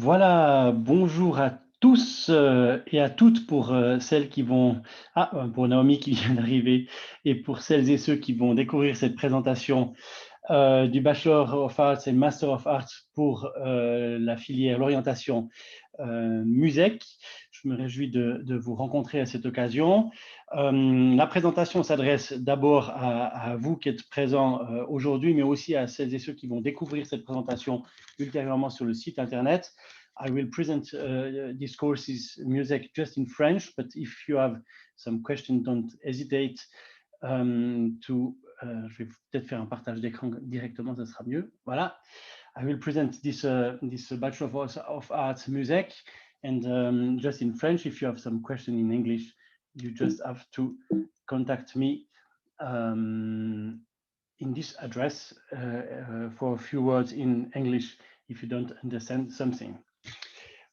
Voilà, bonjour à tous et à toutes pour celles qui vont... pour Naomi qui vient d'arriver et pour celles et ceux qui vont découvrir cette présentation du Bachelor of Arts et Master of Arts pour la filière, l'orientation MUSEC. Je me réjouis de vous rencontrer à cette occasion. La présentation s'adresse d'abord à vous qui êtes présents aujourd'hui, mais aussi à celles et ceux qui vont découvrir cette présentation ultérieurement sur le site Internet. I will present these courses music just in French, but if you have some questions, don't hesitate je vais peut-être faire un partage d'écran directement, ça sera mieux. Voilà. I will present this Bachelor of Arts Music, and just in French. If you have some question in English, you just have to contact me in this address for a few words in English if you don't understand something.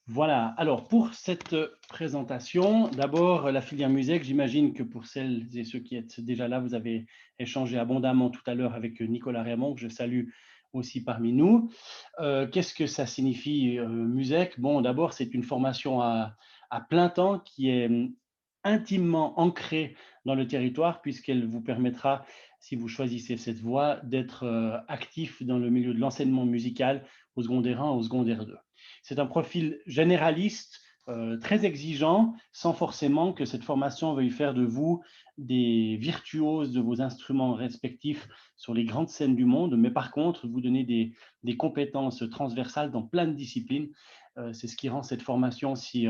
Voilà, alors pour cette présentation, d'abord la filière musique, j'imagine que pour celles et ceux qui êtes déjà là, vous avez échangé abondamment tout à l'heure avec Nicolas Raymond, que je salue aussi parmi nous. Qu'est-ce que ça signifie musique? Bon, d'abord, c'est une formation à plein temps qui est intimement ancrée dans le territoire, puisqu'elle vous permettra, si vous choisissez cette voie, d'être actif dans le milieu de l'enseignement musical au secondaire 1, au secondaire 2. C'est un profil généraliste, très exigeant, sans forcément que cette formation veuille faire de vous des virtuoses de vos instruments respectifs sur les grandes scènes du monde, mais par contre, vous donner des compétences transversales dans plein de disciplines. C'est ce qui rend cette formation si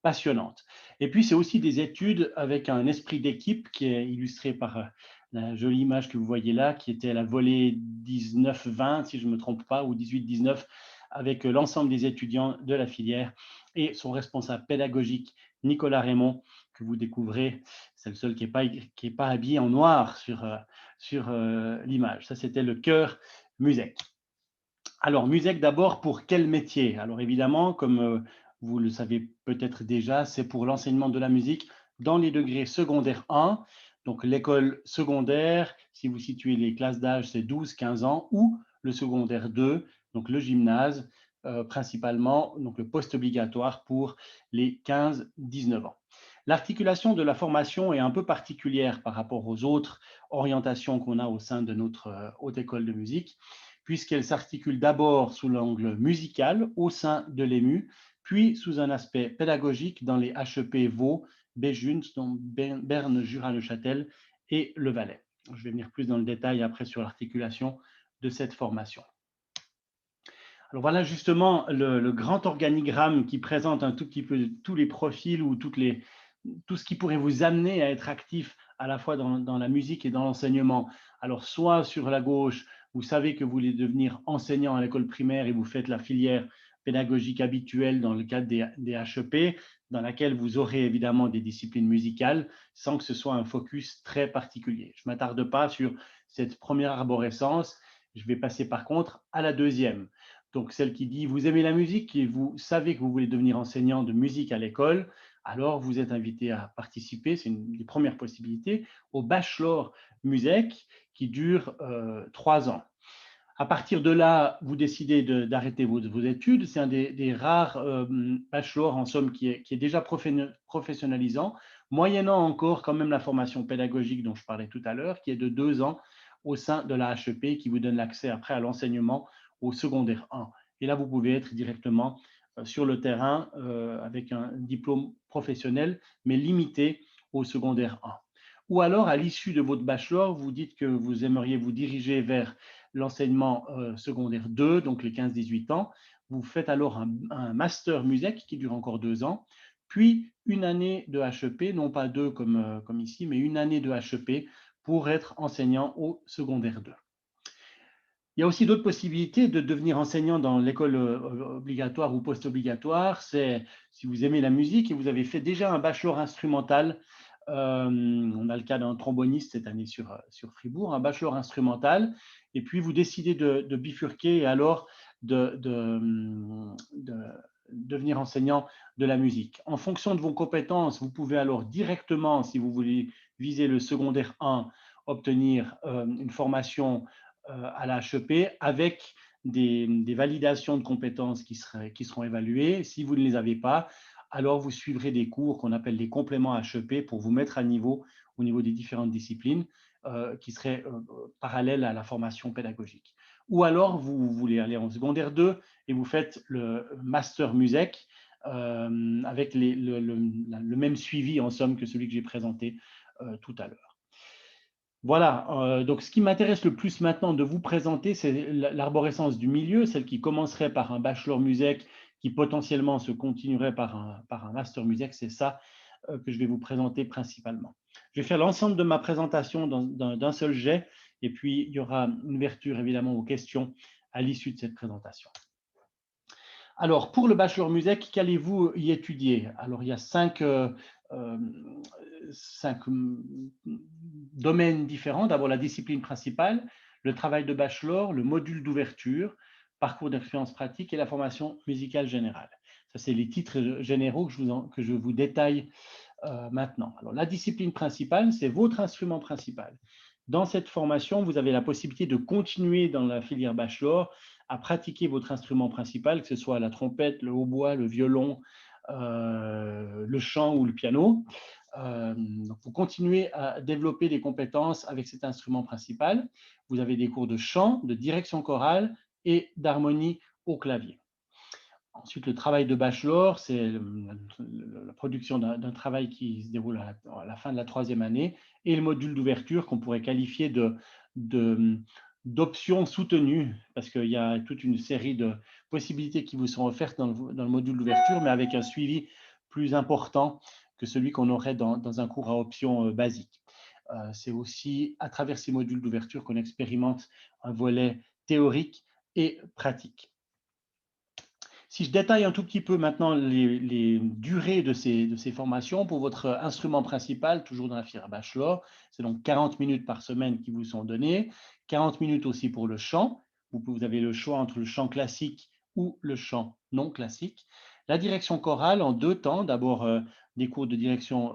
passionnante. Et puis, c'est aussi des études avec un esprit d'équipe qui est illustré par la jolie image que vous voyez là, qui était à la volée 19-20, si je ne me trompe pas, ou 18-19, avec l'ensemble des étudiants de la filière et son responsable pédagogique, Nicolas Raymond, que vous découvrez. C'est le seul qui n'est pas habillé en noir sur l'image. Ça, c'était le chœur Musec. Alors, Musec d'abord, pour quel métier? Alors évidemment, comme vous le savez peut-être déjà, c'est pour l'enseignement de la musique dans les degrés secondaires 1, donc l'école secondaire, si vous situez les classes d'âge, c'est 12-15 ans, ou le secondaire 2, donc le gymnase, principalement, donc le post-obligatoire pour les 15-19 ans. L'articulation de la formation est un peu particulière par rapport aux autres orientations qu'on a au sein de notre haute école de musique, puisqu'elle s'articule d'abord sous l'angle musical au sein de l'EMU, puis sous un aspect pédagogique dans les HEP Vaud, Béjun, Berne, Jura-le-Châtel et le Valais. Je vais venir plus dans le détail après sur l'articulation de cette formation. Alors voilà justement le grand organigramme qui présente un tout petit peu tous les profils ou tout ce qui pourrait vous amener à être actif à la fois dans la musique et dans l'enseignement. Alors soit sur la gauche, vous savez que vous voulez devenir enseignant à l'école primaire et vous faites la filière pédagogique habituelle dans le cadre des HEP, dans laquelle vous aurez évidemment des disciplines musicales sans que ce soit un focus très particulier. Je ne m'attarde pas sur cette première arborescence, je vais passer par contre à la deuxième. Donc, celle qui dit « Vous aimez la musique et vous savez que vous voulez devenir enseignant de musique à l'école », alors vous êtes invité à participer, c'est une des premières possibilités, au Bachelor Musique qui dure 3 ans. À partir de là, vous décidez d'arrêter vos études. C'est un des rares bachelors, en somme, qui est déjà professionnalisant, moyennant encore quand même la formation pédagogique dont je parlais tout à l'heure, qui est de 2 ans au sein de la HEP, qui vous donne l'accès après à l'enseignement au secondaire 1. Et là, vous pouvez être directement sur le terrain avec un diplôme professionnel, mais limité au secondaire 1. Ou alors, à l'issue de votre bachelor, vous dites que vous aimeriez vous diriger vers l'enseignement secondaire 2, donc les 15-18 ans. Vous faites alors un master musique qui dure encore 2 ans, puis une année de HEP, non pas 2 comme ici, mais une année de HEP pour être enseignant au secondaire 2. Il y a aussi d'autres possibilités de devenir enseignant dans l'école obligatoire ou post-obligatoire. C'est si vous aimez la musique et vous avez fait déjà un bachelor instrumental. On a le cas d'un tromboniste cette année sur Fribourg, un bachelor instrumental. Et puis, vous décidez de bifurquer et alors de devenir enseignant de la musique. En fonction de vos compétences, vous pouvez alors directement, si vous voulez viser le secondaire 1, obtenir une formation à la HEP avec des validations de compétences qui seront évaluées. Si vous ne les avez pas, alors vous suivrez des cours qu'on appelle des compléments HEP pour vous mettre à niveau au niveau des différentes disciplines qui seraient parallèles à la formation pédagogique. Ou alors, vous voulez aller en secondaire 2 et vous faites le master MUSEC avec le même suivi, en somme, que celui que j'ai présenté tout à l'heure. Voilà, donc ce qui m'intéresse le plus maintenant de vous présenter, c'est l'arborescence du milieu, celle qui commencerait par un bachelor MUSEC, qui potentiellement se continuerait par un master MUSEC. C'est ça que je vais vous présenter principalement. Je vais faire l'ensemble de ma présentation d'un seul jet, et puis il y aura une ouverture évidemment aux questions à l'issue de cette présentation. Alors, pour le bachelor MUSEC, qu'allez-vous y étudier? Alors, il y a cinq domaines différents. D'abord, la discipline principale, le travail de bachelor, le module d'ouverture, parcours d'expérience pratique et la formation musicale générale. Ça, c'est les titres généraux que je vous détaille maintenant. Alors, la discipline principale, c'est votre instrument principal. Dans cette formation, vous avez la possibilité de continuer dans la filière bachelor à pratiquer votre instrument principal, que ce soit la trompette, le hautbois, le violon, le chant ou le piano. Donc vous continuez à développer des compétences avec cet instrument principal. Vous avez des cours de chant, de direction chorale et d'harmonie au clavier. Ensuite, le travail de bachelor, c'est la production d'un travail qui se déroule à la fin de la 3e année, et le module d'ouverture qu'on pourrait qualifier d'options soutenues, parce qu'il y a toute une série de possibilités qui vous sont offertes dans le module d'ouverture, mais avec un suivi plus important que celui qu'on aurait dans un cours à options basique. C'est aussi à travers ces modules d'ouverture qu'on expérimente un volet théorique et pratique. Si je détaille un tout petit peu maintenant les durées de ces formations, pour votre instrument principal, toujours dans la filière bachelor, c'est donc 40 minutes par semaine qui vous sont données, 40 minutes aussi pour le chant. Vous avez le choix entre le chant classique ou le chant non classique. La direction chorale en 2 temps, d'abord des cours de direction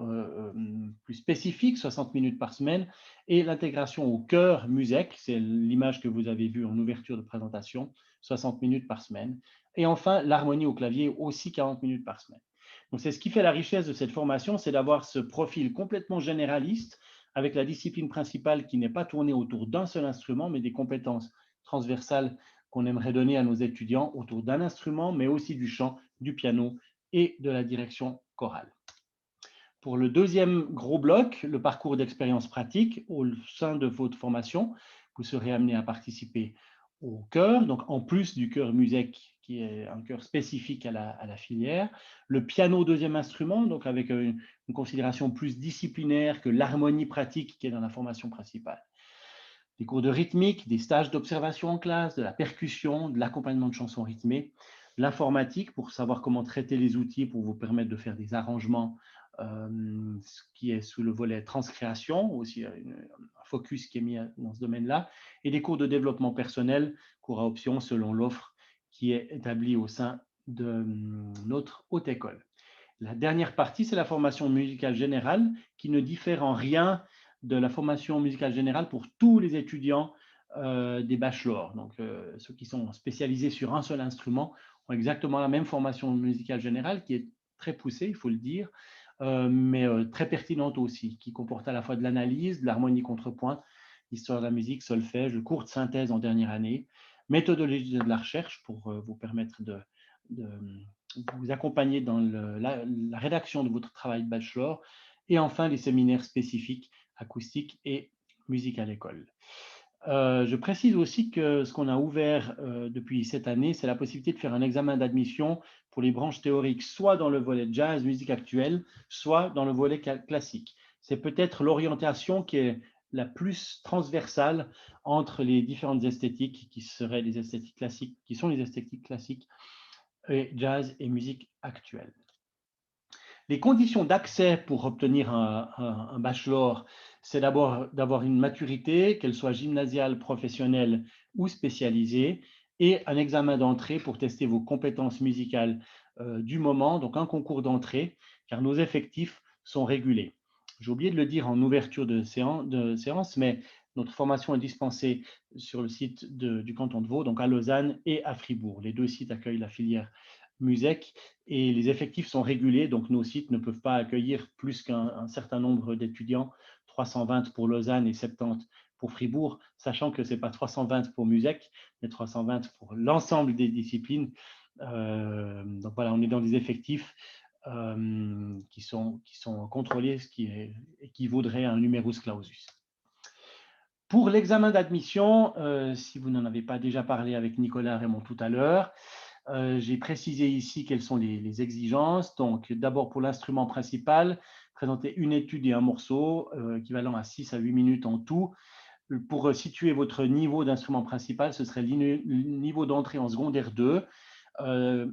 plus spécifiques, 60 minutes par semaine, et l'intégration au chœur MUSEC, c'est l'image que vous avez vue en ouverture de présentation, 60 minutes par semaine. Et enfin, l'harmonie au clavier, aussi 40 minutes par semaine. Donc, c'est ce qui fait la richesse de cette formation, c'est d'avoir ce profil complètement généraliste avec la discipline principale qui n'est pas tournée autour d'un seul instrument, mais des compétences transversales qu'on aimerait donner à nos étudiants autour d'un instrument, mais aussi du chant, du piano et de la direction chorale. Pour le deuxième gros bloc, le parcours d'expérience pratique, au sein de votre formation, vous serez amené à participer au chœur, donc en plus du chœur MUSEC, qui est un chœur spécifique à la filière, le piano deuxième instrument, donc avec une considération plus disciplinaire que l'harmonie pratique qui est dans la formation principale. Des cours de rythmique, des stages d'observation en classe, de la percussion, de l'accompagnement de chansons rythmées, l'informatique pour savoir comment traiter les outils pour vous permettre de faire des arrangements, ce qui est sous le volet transcréation, aussi un focus qui est mis dans ce domaine-là, et des cours de développement personnel, cours à option selon l'offre qui est établie au sein de notre haute école. La dernière partie, c'est la formation musicale générale qui ne diffère en rien de la formation musicale générale pour tous les étudiants des bachelors. Donc, ceux qui sont spécialisés sur un seul instrument ont exactement la même formation musicale générale qui est très poussée, il faut le dire, mais très pertinente aussi, qui comporte à la fois de l'analyse, de l'harmonie contrepoint, l'histoire de la musique, solfège, le cours de synthèse en dernière année, méthodologie de la recherche pour vous permettre de vous accompagner dans la rédaction de votre travail de bachelor, et enfin les séminaires spécifiques acoustique et musique à l'école. Je précise aussi que ce qu'on a ouvert depuis cette année, c'est la possibilité de faire un examen d'admission pour les branches théoriques, soit dans le volet jazz, musique actuelle, soit dans le volet classique. C'est peut-être l'orientation qui est la plus transversale entre les différentes esthétiques qui seraient les esthétiques classiques, qui sont les esthétiques classiques et jazz et musique actuelle. Les conditions d'accès pour obtenir un bachelor, c'est d'abord d'avoir une maturité, qu'elle soit gymnasiale, professionnelle ou spécialisée, et un examen d'entrée pour tester vos compétences musicales du moment, donc un concours d'entrée, car nos effectifs sont régulés. J'ai oublié de le dire en ouverture de séance, mais Notre formation est dispensée sur le site du canton de Vaud, donc à Lausanne et à Fribourg. Les deux sites accueillent la filière MUSEC et les effectifs sont régulés, donc nos sites ne peuvent pas accueillir plus qu'un certain nombre d'étudiants, 320 pour Lausanne et 70 pour Fribourg, sachant que ce n'est pas 320 pour MUSEC, mais 320 pour l'ensemble des disciplines. Donc voilà, on est dans des effectifs qui sont contrôlés, ce qui équivaudrait à un numerus clausus. Pour l'examen d'admission, si vous n'en avez pas déjà parlé avec Nicolas Raymond tout à l'heure, j'ai précisé ici quelles sont les exigences. Donc, d'abord pour l'instrument principal, présenter une étude et un morceau équivalent à 6 à 8 minutes en tout. Pour situer votre niveau d'instrument principal, ce serait le niveau d'entrée en secondaire 2.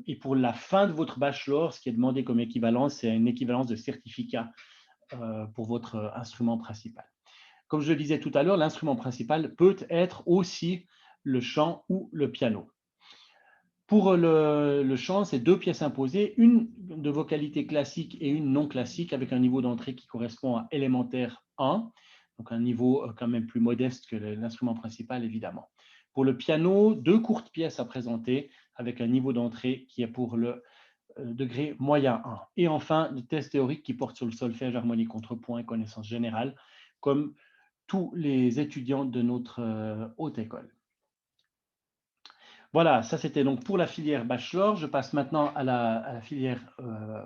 Et pour la fin de votre bachelor, ce qui est demandé comme équivalence, c'est une équivalence de certificat pour votre instrument principal. Comme je le disais tout à l'heure, l'instrument principal peut être aussi le chant ou le piano. Pour le chant, c'est 2 pièces imposées, une de vocalité classique et une non classique, avec un niveau d'entrée qui correspond à élémentaire 1, donc un niveau quand même plus modeste que l'instrument principal, évidemment. Pour le piano, 2 courtes pièces à présenter, avec un niveau d'entrée qui est pour le degré moyen 1. Et enfin, le test théorique qui porte sur le solfège, harmonie, contrepoint et connaissances générales, comme tous les étudiants de notre haute école. Voilà, ça c'était donc pour la filière bachelor. Je passe maintenant à la filière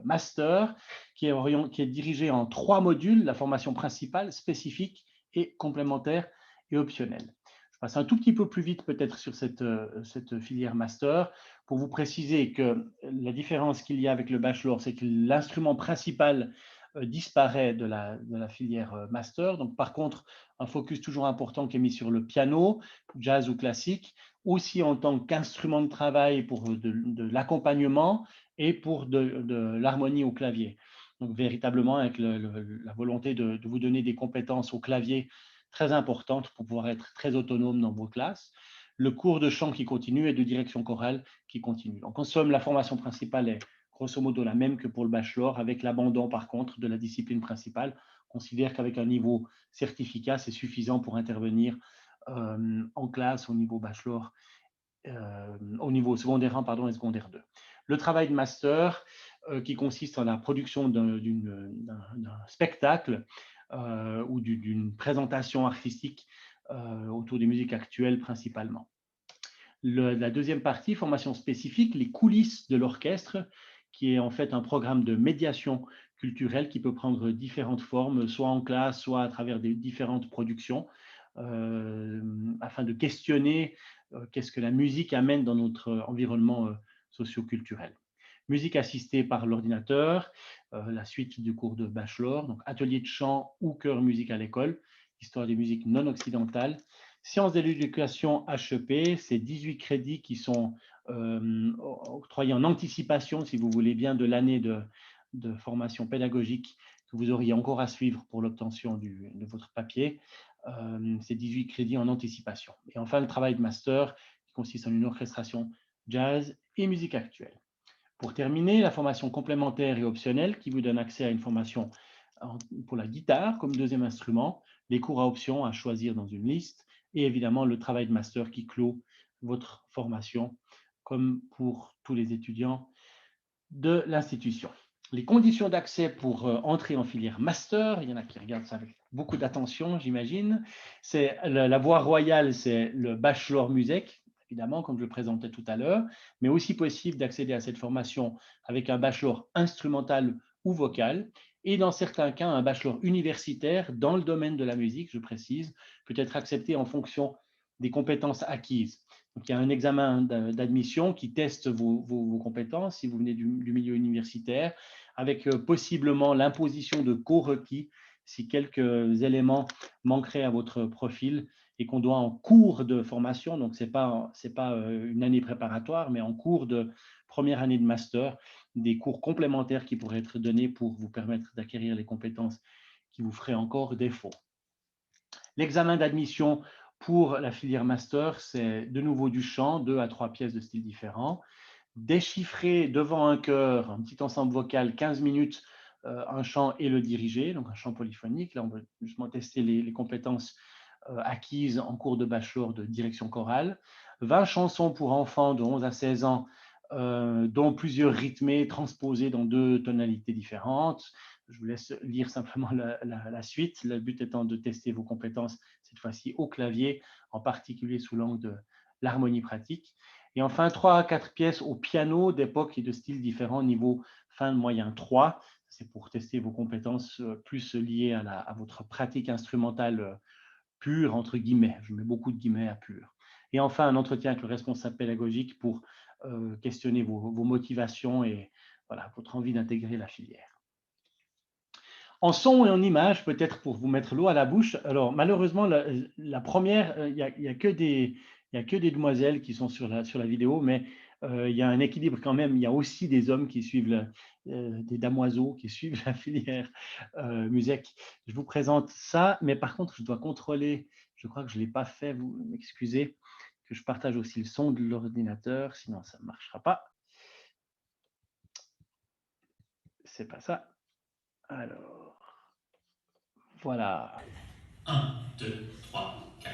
master, qui est dirigée en 3 modules, la formation principale, spécifique et complémentaire et optionnelle. Je passe un tout petit peu plus vite peut-être sur cette filière master pour vous préciser que la différence qu'il y a avec le bachelor, c'est que l'instrument principal disparaît de la filière master. Donc, par contre, un focus toujours important qui est mis sur le piano, jazz ou classique, aussi en tant qu'instrument de travail pour de l'accompagnement et pour de l'harmonie au clavier. Donc, véritablement, avec la volonté de vous donner des compétences au clavier très importantes pour pouvoir être très autonome dans vos classes. Le cours de chant qui continue et de direction chorale qui continue. Donc, en somme, la formation principale est grosso modo la même que pour le bachelor, avec l'abandon, par contre, de la discipline principale. On considère qu'avec un niveau certificat, c'est suffisant pour intervenir en classe au niveau bachelor, au niveau secondaire 1 pardon, et secondaire 2. Le travail de master qui consiste en la production d'un spectacle ou d'une présentation artistique autour des musiques actuelles principalement. La deuxième partie, formation spécifique, les coulisses de l'orchestre, qui est en fait un programme de médiation culturelle qui peut prendre différentes formes, soit en classe, soit à travers des différentes productions, afin de questionner qu'est-ce que la musique amène dans notre environnement socio-culturel. Musique assistée par l'ordinateur, la suite du cours de bachelor, donc atelier de chant ou chœur musique à l'école, histoire des musiques non occidentales. Sciences de l'éducation HEP, c'est 18 crédits qui sont octroyés en anticipation, si vous voulez bien, de l'année de formation pédagogique que vous auriez encore à suivre pour l'obtention de votre papier. C'est 18 crédits en anticipation. Et enfin, le travail de master qui consiste en une orchestration jazz et musique actuelle. Pour terminer, la formation complémentaire et optionnelle qui vous donne accès à une formation pour la guitare comme deuxième instrument, les cours à option à choisir dans une liste et évidemment le travail de master qui clôt votre formation comme pour tous les étudiants de l'institution. Les conditions d'accès pour entrer en filière master, il y en a qui regardent ça avec beaucoup d'attention, j'imagine. C'est la voie royale, c'est le bachelor musique, évidemment, comme je le présentais tout à l'heure, mais aussi possible d'accéder à cette formation avec un bachelor instrumental ou vocal, et dans certains cas, un bachelor universitaire dans le domaine de la musique, je précise, peut être accepté en fonction des compétences acquises. Donc, il y a un examen d'admission qui teste vos compétences si vous venez du milieu universitaire, avec possiblement l'imposition de co-requis si quelques éléments manqueraient à votre profil et qu'on doit en cours de formation, donc ce n'est pas une année préparatoire, mais en cours de première année de master, des cours complémentaires qui pourraient être donnés pour vous permettre d'acquérir les compétences qui vous feraient encore défaut. L'examen d'admission pour la filière master, c'est de nouveau du chant, 2 à 3 pièces de style différents. Déchiffrer devant un chœur, un petit ensemble vocal, 15 minutes, un chant et le diriger, donc un chant polyphonique. Là, on va justement tester les compétences acquises en cours de bachelor de direction chorale, 20 chansons pour enfants de 11 à 16 ans, dont plusieurs rythmées transposées dans 2 tonalités différentes. Je vous laisse lire simplement la suite, le but étant de tester vos compétences, cette fois-ci au clavier, en particulier sous l'angle de l'harmonie pratique. Et enfin, 3 à 4 pièces au piano d'époque et de styles différents, niveau fin de moyen 3. C'est pour tester vos compétences plus liées à votre pratique instrumentale pure, entre guillemets. Je mets beaucoup de guillemets à pure. Et enfin, un entretien avec le responsable pédagogique pour questionner vos motivations et voilà, votre envie d'intégrer la filière. En son et en image, peut-être pour vous mettre l'eau à la bouche. Alors, malheureusement, la première, il n'y a que des demoiselles qui sont sur la vidéo, mais il y a un équilibre quand même. Il y a aussi des hommes qui suivent, des damoiseaux qui suivent la filière musique. Je vous présente ça, mais par contre, je dois contrôler, je crois que je ne l'ai pas fait, vous m'excusez, que je partage aussi le son de l'ordinateur, sinon ça ne marchera pas. C'est pas ça. Alors, voilà. 1, 2, 3, 4.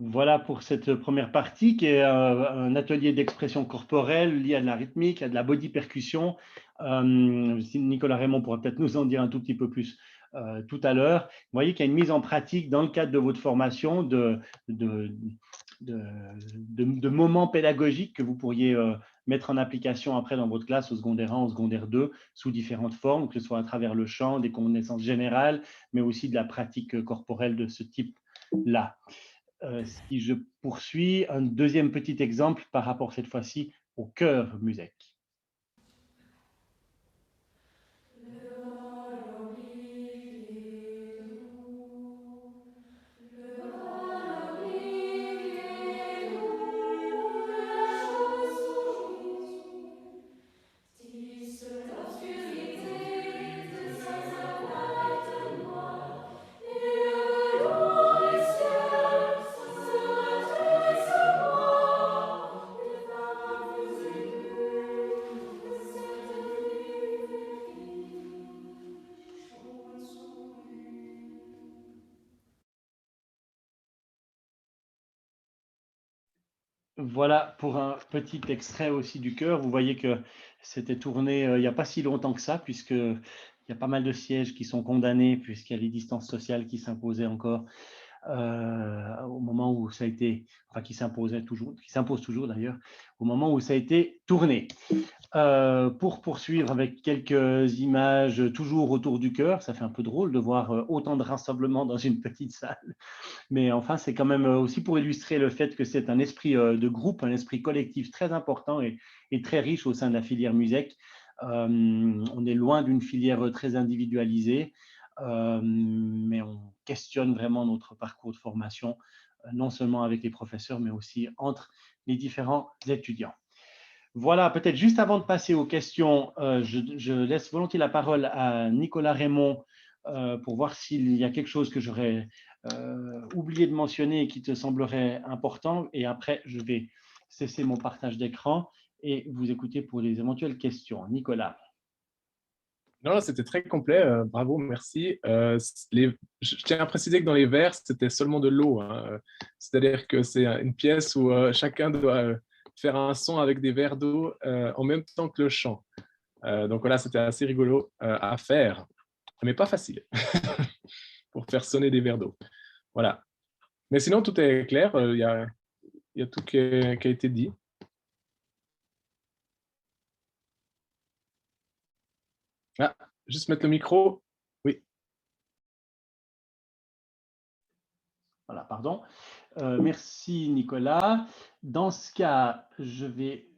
Voilà pour cette première partie qui est un atelier d'expression corporelle lié à de la rythmique, à de la body percussion. Nicolas Raymond pourra peut-être nous en dire un tout petit peu plus tout à l'heure. Vous voyez qu'il y a une mise en pratique dans le cadre de votre formation de moments pédagogiques que vous pourriez mettre en application après dans votre classe au secondaire 1, au secondaire 2, sous différentes formes, que ce soit à travers le chant, des connaissances générales, mais aussi de la pratique corporelle de ce type-là. Si je poursuis, un deuxième petit exemple par rapport cette fois-ci au chœur musique. Voilà pour un petit extrait aussi du chœur. Vous voyez que c'était tourné il n'y a pas si longtemps que ça, puisqu'il y a pas mal de sièges qui sont condamnés, puisqu'il y a les distances sociales qui s'imposaient encore au moment où ça a été, enfin qui s'imposait toujours, qui s'impose toujours d'ailleurs, au moment où ça a été tourné. Pour poursuivre avec quelques images toujours autour du chœur, ça fait un peu drôle de voir autant de rassemblements dans une petite salle, mais enfin c'est quand même aussi pour illustrer le fait que c'est un esprit de groupe, un esprit collectif très important et très riche au sein de la filière musique. On est loin d'une filière très individualisée, mais on questionne vraiment notre parcours de formation, non seulement avec les professeurs, mais aussi entre les différents étudiants. Voilà, peut-être juste avant de passer aux questions, je laisse volontiers la parole à Nicolas Raymond pour voir s'il y a quelque chose que j'aurais oublié de mentionner et qui te semblerait important. Et après, je vais cesser mon partage d'écran et vous écouter pour les éventuelles questions. Nicolas. Non, c'était très complet. Bravo, merci. Je tiens à préciser que dans les vers, c'était seulement de l'eau, hein. C'est-à-dire que c'est une pièce où chacun doit faire un son avec des verres d'eau en même temps que le chant. Donc voilà, c'était assez rigolo à faire, mais pas facile pour faire sonner des verres d'eau. Voilà. Mais sinon, tout est clair. Il y a tout qui a été dit. Ah, juste mettre le micro. Oui. Voilà, pardon. Merci Nicolas. Dans ce cas, je vais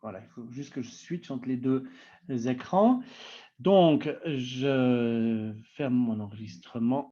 voilà, il faut juste que je switch entre les deux écrans. Donc, je ferme mon enregistrement.